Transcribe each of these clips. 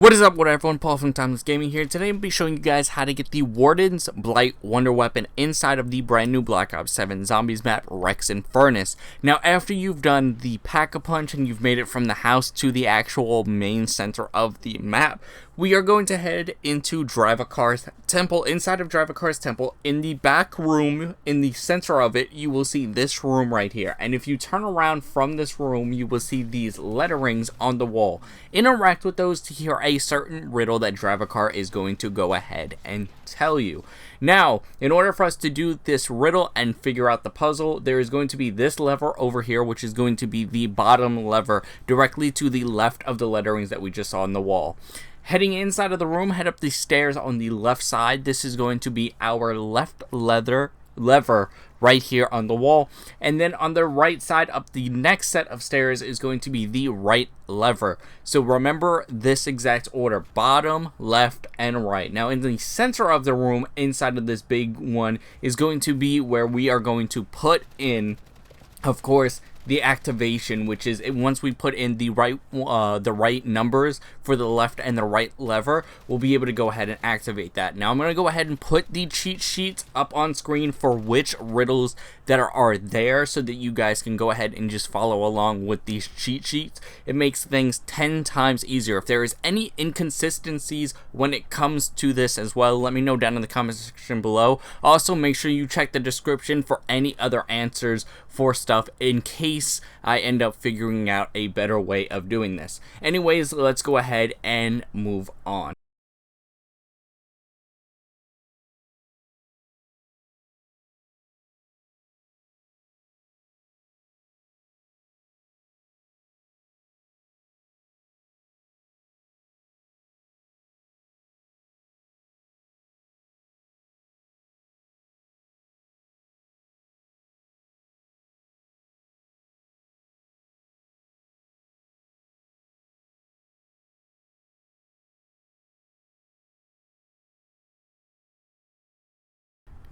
What is up, everyone? Paul from Timeless Gaming here. Today I'm going to be showing you guys how to get the Warden's Blight Wonder Weapon inside of the brand new Black Ops 7 Zombies map, Rex Infernus. Now, after you've done the Pack-a-Punch and you've made it from the house to the actual main center of the map, we are going to head into Drivakar's Temple. Inside of Drivakar's Temple, in the back room, in the center of it, you will see this room right here. And if you turn around from this room, you will see these letterings on the wall. Interact with those to hear a certain riddle that Dravakar is going to go ahead and tell you. Now, in order for us to do this riddle and figure out the puzzle, there is going to be this lever over here, which is going to be the bottom lever directly to the left of the letterings that we just saw on the wall. Heading inside of the room, head up the stairs on the left side. This is going to be our left lever right here on the wall. And then on the right side up the next set of stairs is going to be the right lever. So remember this exact order: bottom, left, and right. Now in the center of the room, inside of this big one, is going to be where we are going to put in, of course, the activation, which is once we put in the right numbers for the left and the right lever, we'll be able to go ahead and activate that. Now I'm going to go ahead and put the cheat sheets up on screen for which riddles that are there, so that you guys can go ahead and just follow along with these cheat sheets. It makes things 10 times easier. If there is any inconsistencies when it comes to this as well, let me know down in the comment section below. Also, make sure you check the description for any other answers for stuff in case I end up figuring out a better way of doing this. Anyways, let's go ahead and move on.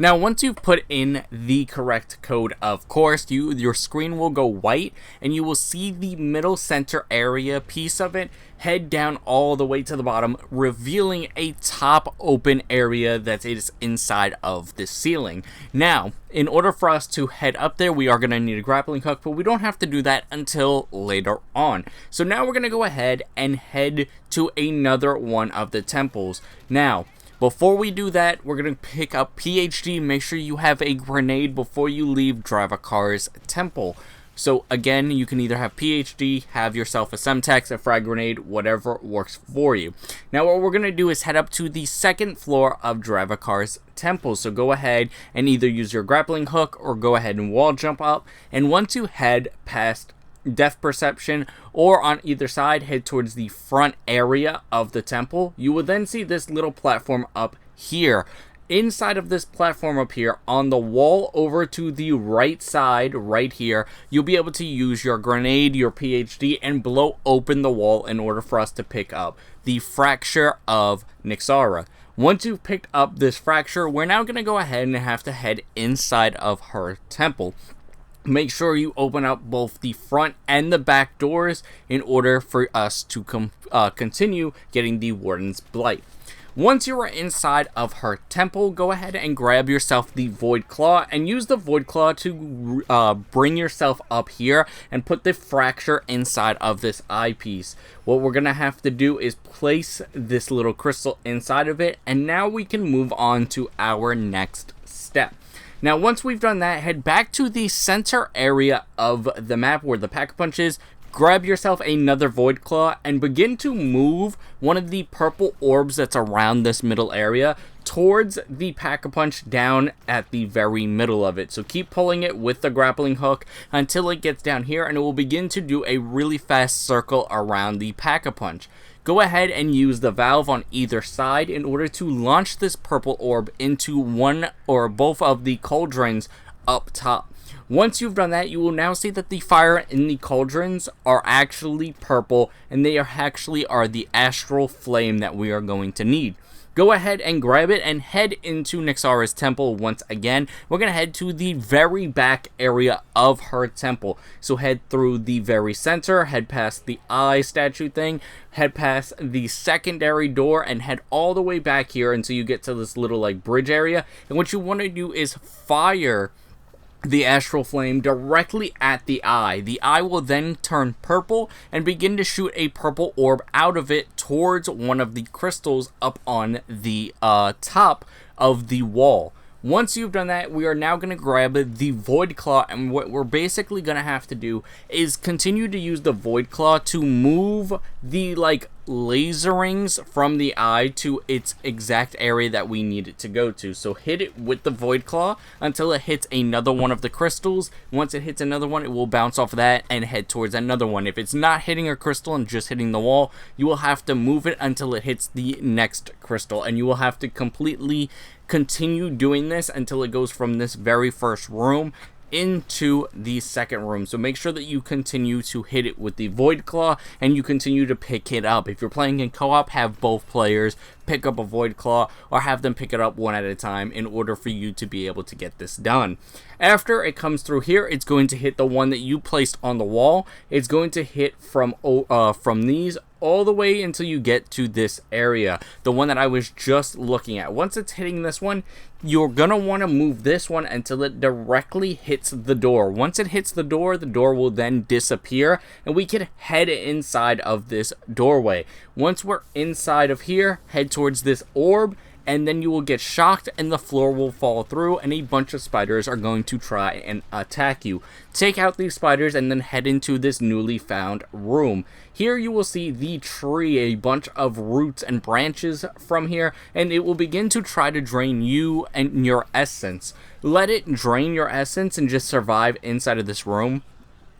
Now, once you've put in the correct code, of course, your screen will go white, and you will see the middle center area piece of it head down all the way to the bottom, revealing a top open area that is inside of the ceiling. Now, in order for us to head up there, we are going to need a grappling hook, but we don't have to do that until later on. So now we're going to go ahead and head to another one of the temples. Now, before we do that, we're going to pick up PhD. Make sure you have a grenade before you leave Dravakar's Temple. So again, you can either have PhD, have yourself a Semtex, a frag grenade, whatever works for you. Now what we're going to do is head up to the second floor of Dravakar's Temple. So go ahead and either use your grappling hook or go ahead and wall jump up. And once you head past depth perception, or on either side, head towards the front area of the temple, you will then see this little platform up here. Inside of this platform up here, on the wall over to the right side, right here, you'll be able to use your grenade, your PhD, and blow open the wall in order for us to pick up the Fracture of Nyxara. Once you've picked up this fracture, we're now going to go ahead and have to head inside of her temple. Make sure you open up both the front and the back doors in order for us to continue getting the Warden's Blight. Once you are inside of her temple, go ahead and grab yourself the Void Claw and use the Void Claw to bring yourself up here and put the fracture inside of this eyepiece. What we're going to have to do is place this little crystal inside of it, and now we can move on to our next step. Now, once we've done that, head back to the center area of the map where the Pack-a-Punch is, grab yourself another Void Claw, and begin to move one of the purple orbs that's around this middle area towards the Pack-a-Punch down at the very middle of it. So keep pulling it with the grappling hook until it gets down here, and it will begin to do a really fast circle around the Pack-a-Punch. Go ahead and use the valve on either side in order to launch this purple orb into one or both of the cauldrons up top. Once you've done that, you will now see that the fire in the cauldrons are actually purple, and they are the astral flame that we are going to need. Go ahead and grab it and head into Nyxara's temple once again. We're going to head to the very back area of her temple. So head through the very center, head past the eye statue thing, head past the secondary door, and head all the way back here until you get to this little like bridge area. And what you want to do is fire the astral flame directly at the eye. The eye will then turn purple and begin to shoot a purple orb out of it towards one of the crystals up on the top of the wall. Once you've done that, we are now going to grab the Void Claw, and what we're basically going to have to do is continue to use the Void Claw to move the like laserings from the eye to its exact area that we need it to go to. So hit it with the Void Claw until it hits another one of the crystals. Once it hits another one, it will bounce off of that and head towards another one. If it's not hitting a crystal and just hitting the wall, you will have to move it until it hits the next crystal, and you will have to completely continue doing this until it goes from this very first room into the second room. So make sure that you continue to hit it with the Void Claw and you continue to pick it up. If you're playing in co-op, have both players pick up a Void Claw or have them pick it up one at a time in order for you to be able to get this done. After it comes through here, it's going to hit the one that you placed on the wall. It's going to hit from these all the way until you get to this area, the one that I was just looking at. Once it's hitting this one, you're gonna want to move this one until it directly hits the door. Once it hits the door will then disappear and we can head inside of this doorway. Once we're inside of here, head towards this orb, and then you will get shocked and the floor will fall through and a bunch of spiders are going to try and attack you. Take out these spiders and then head into this newly found room. Here you will see the tree, a bunch of roots and branches from here, and it will begin to try to drain you and your essence. Let it drain your essence and just survive inside of this room.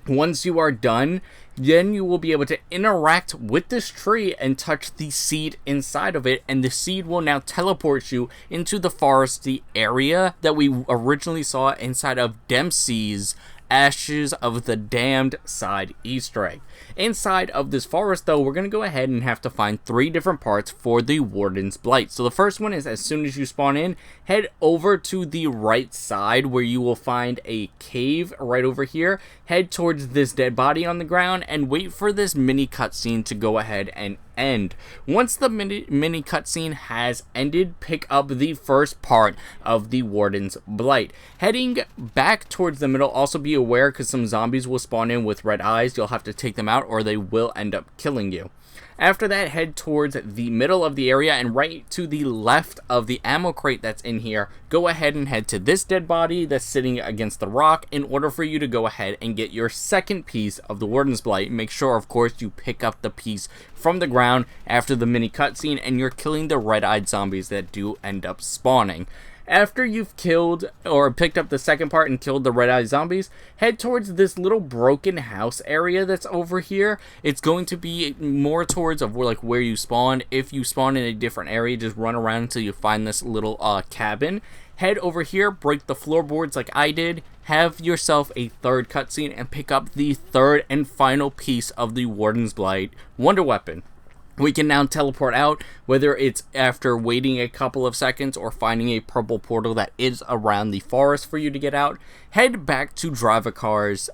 Once you are done, then you will be able to interact with this tree and touch the seed inside of it, and the seed will now teleport you into the foresty area that we originally saw inside of Dempsey's Ashes of the Damned side Easter egg. Inside of this forest, though, we're going to go ahead and have to find 3 different parts for the Warden's Blight. So the first one is, as soon as you spawn in, head over to the right side where you will find a cave right over here. Head towards this dead body on the ground and wait for this mini cutscene to go ahead and end. Once the mini cutscene has ended, pick up the first part of the Warden's Blight. Heading back towards the middle, also be aware because some zombies will spawn in with red eyes. You'll have to take them out or they will end up killing you. After that, head towards the middle of the area and right to the left of the ammo crate that's in here. Go ahead and head to this dead body that's sitting against the rock in order for you to go ahead and get your second piece of the Warden's Blight. Make sure, of course, you pick up the piece from the ground after the mini cutscene and you're killing the red-eyed zombies that do end up spawning. After you've killed or picked up the second part and killed the red-eyed zombies, head towards this little broken house area that's over here. It's going to be more towards of where you spawn. If you spawn in a different area, just run around until you find this little cabin. Head over here, break the floorboards like I did, have yourself a third cutscene, and pick up the third and final piece of the Warden's Blight Wonder Weapon. We can now teleport out, whether it's after waiting a couple of seconds or finding a purple portal that is around the forest for you to get out. Head back to Dravakar's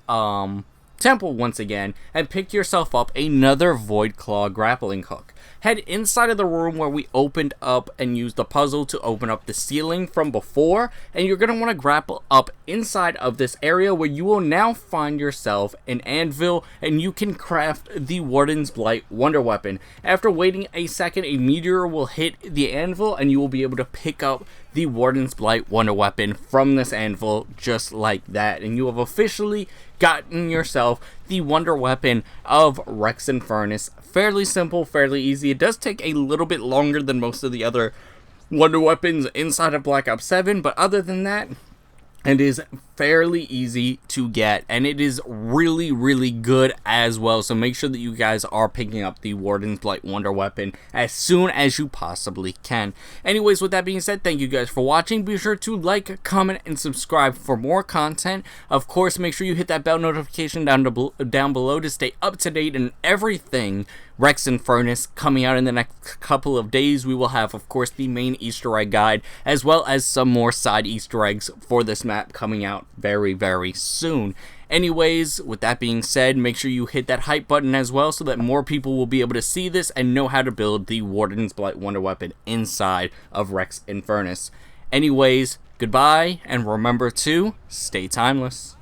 temple once again and pick yourself up another Void Claw grappling hook. Head inside of the room where we opened up and used the puzzle to open up the ceiling from before, and you're going to want to grapple up inside of this area where you will now find yourself an anvil and you can craft the Warden's Blight Wonder Weapon. After waiting a second, a meteor will hit the anvil and you will be able to pick up the Warden's Blight Wonder Weapon from this anvil just like that, and you have officially gotten yourself the Wonder Weapon of Rex Infernus. Fairly simple, fairly easy. It does take a little bit longer than most of the other Wonder Weapons inside of Black Ops 7, but other than that, It is fairly easy to get, and it is really good as well, so make sure that you guys are picking up the Warden's Blight Wonder Weapon as soon as you possibly can. Anyways, with that being said, thank you guys for watching. Be sure to like, comment, and subscribe for more content. Of course, make sure you hit that bell notification down below to stay up to date in everything Rex Infernus coming out in the next couple of days. We will have, of course, the main Easter egg guide, as well as some more side Easter eggs for this map coming out very soon. Anyways, with that being said, make sure you hit that hype button as well so that more people will be able to see this and know how to build the Warden's Blight Wonder Weapon inside of Rex Infernus. Anyways, goodbye, and remember to stay timeless.